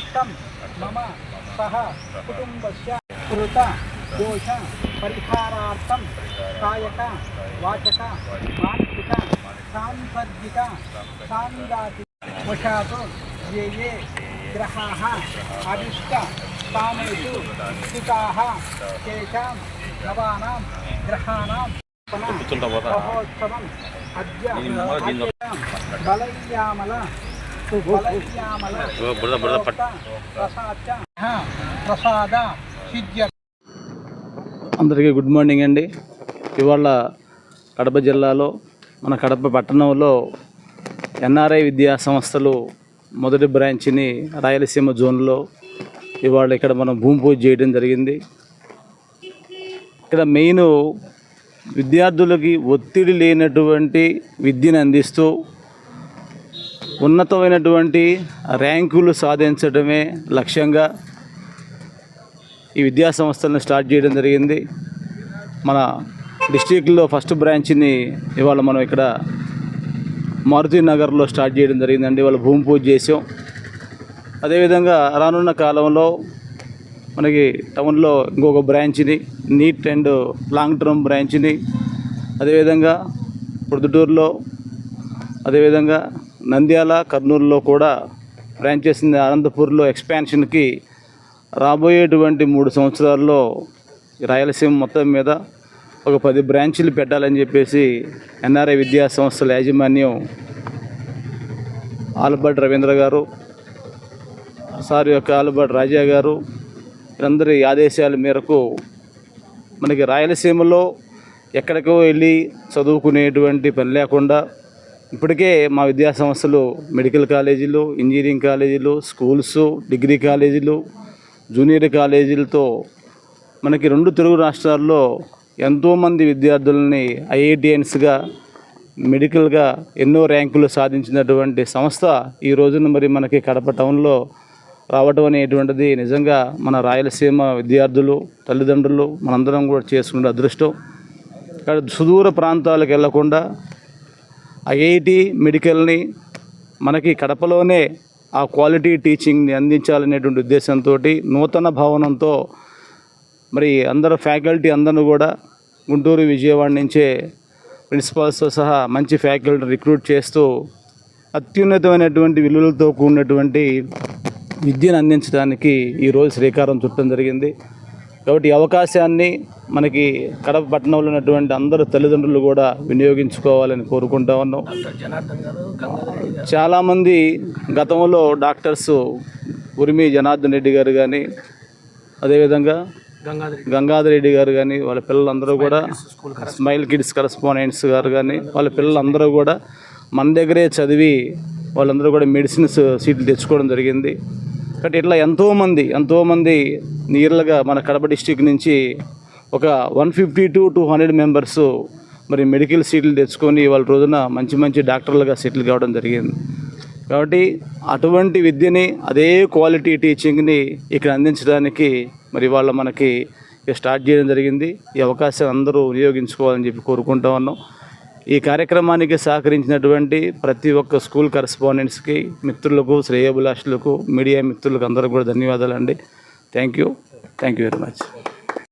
అర్థం మమ సహ కుటుంబస్య కృత దోష పరిహారార్థం కాయక వాచక మానసిక సాంసర్గిక సాందాతిక వశాత్ ఏ ఏ గ్రహాः అభిష్ట స్థానేషు స్థితాः తేషాం నవానాం గ్రహాణాం మహోత్సవం అద్య బలయ్యామల ప్రసాద సిద్ధ్య. అందరికీ గుడ్ మార్నింగ్ అండి. ఇవాళ కడప జిల్లాలో మన కడప పట్టణంలో ఎన్ఆర్ఐ విద్యా సంస్థలు మొదటి బ్రాంచ్ని రాయలసీమ జోన్లో ఇవాళ ఇక్కడ మనం భూమి పూజ చేయడం జరిగింది. ఇక్కడ మెయిన్ విద్యార్థులకి ఒత్తిడి లేనటువంటి విద్యను అందిస్తూ ఉన్నతమైనటువంటి ర్యాంకులు సాధించడమే లక్ష్యంగా ఈ విద్యా సంస్థలను స్టార్ట్ చేయడం జరిగింది. మన డిస్ట్రిక్ట్లో ఫస్ట్ బ్రాంచ్ని ఇవాళ మనం ఇక్కడ మారుతి నగర్లో స్టార్ట్ చేయడం జరిగిందండి. ఇవాళ భూమి పూజ చేసాం. అదేవిధంగా రానున్న కాలంలో మనకి టౌన్లో ఇంకొక బ్రాంచ్ని, నీట్ అండ్ లాంగ్ టర్మ్ బ్రాంచ్ని, అదేవిధంగా ప్రొద్దుటూరులో, అదేవిధంగా నంద్యాల, కర్నూలులో కూడా బ్రాంచెస్ని, అనంతపూర్లో ఎక్స్పాన్షన్కి రాబోయేటువంటి 3 సంవత్సరాల్లో రాయలసీమ మొత్తం మీద ఒక 10 బ్రాంచీలు పెట్టాలని చెప్పేసి ఎన్ఆర్ఐ విద్యా సంస్థల యాజమాన్యం ఆల్బర్ట్ రవీంద్ర గారు, సార్ యొక్క ఆల్బర్ట్ రాజా గారు వీరందరి ఆదేశాల మేరకు మనకి రాయలసీమలో ఎక్కడికో వెళ్ళి చదువుకునేటువంటి పని లేకుండా ఇప్పటికే మా విద్యా సంస్థలు మెడికల్ కాలేజీలు, ఇంజనీరింగ్ కాలేజీలు, స్కూల్స్, డిగ్రీ కాలేజీలు, జూనియర్ కాలేజీలతో మనకి 2 తెలుగు రాష్ట్రాల్లో ఎంతోమంది విద్యార్థులని ఐఐటియన్స్గా, మెడికల్గా ఎన్నో ర్యాంకులు సాధించినటువంటి సంస్థ ఈ రోజున మరి మనకి కడప టౌన్లో రావడం అనేటువంటిది నిజంగా మన రాయలసీమ విద్యార్థులు, తల్లిదండ్రులు మనందరం కూడా చేసుకునే అదృష్టం. ఇక్కడ సుదూర ప్రాంతాలకు వెళ్లకుండా ఐఐటి మెడికల్ని మనకి కడపలోనే ఆ క్వాలిటీ టీచింగ్ని అందించాలనేటువంటి ఉద్దేశంతో నూతన భవనంతో మరి అందరూ ఫ్యాకల్టీ అందరూ కూడా గుంటూరు, విజయవాడ నుంచే ప్రిన్సిపాల్స్తో సహా మంచి ఫ్యాకల్టీ రిక్రూట్ చేస్తూ అత్యున్నతమైనటువంటి విలువలతో కూడినటువంటి విద్యను అందించడానికి ఈరోజు శ్రీకారం చుట్టడం జరిగింది. కాబట్టి ఈ అవకాశాన్ని మనకి కడప పట్టణంలో ఉన్నటువంటి అందరూ తల్లిదండ్రులు కూడా వినియోగించుకోవాలని కోరుకుంటా ఉన్నాం. చాలామంది గతంలో డాక్టర్స్ ఉరిమి జనార్దన్ రెడ్డి గారు కానీ, అదేవిధంగా గంగాధర్ రెడ్డి గారు కానీ, వాళ్ళ పిల్లలందరూ కూడా స్మైల్ కిడ్స్ కరెస్పాండెంట్స్ గారు కానీ, వాళ్ళ పిల్లలందరూ కూడా మన దగ్గరే చదివి వాళ్ళందరూ కూడా మెడిసిన్స్ సీట్లు తెచ్చుకోవడం జరిగింది. కాబట్టి ఇట్లా ఎంతోమంది నియర్లుగా మన కడప డిస్టిక్ నుంచి ఒక 150 to 200 మెంబర్స్ మరి మెడికల్ సీట్లు తెచ్చుకొని వాళ్ళ రోజున మంచి డాక్టర్లుగా సెటిల్ కావడం జరిగింది. కాబట్టి అటువంటి విద్యని, అదే క్వాలిటీ టీచింగ్ని ఇక్కడ అందించడానికి మరి వాళ్ళ మనకి స్టార్ట్ చేయడం జరిగింది. ఈ అవకాశం అందరూ వినియోగించుకోవాలని చెప్పి కోరుకుంటా ఉన్నాం. ఈ కార్యక్రమానికి సహకరించినటువంటి ప్రతి ఒక్క స్కూల్ కరెస్పాండెంట్స్కి, మిత్రులకు, శ్రేయోభిలాషులకు, మీడియా మిత్రులకు అందరూ కూడా ధన్యవాదాలండి. Thank you very much.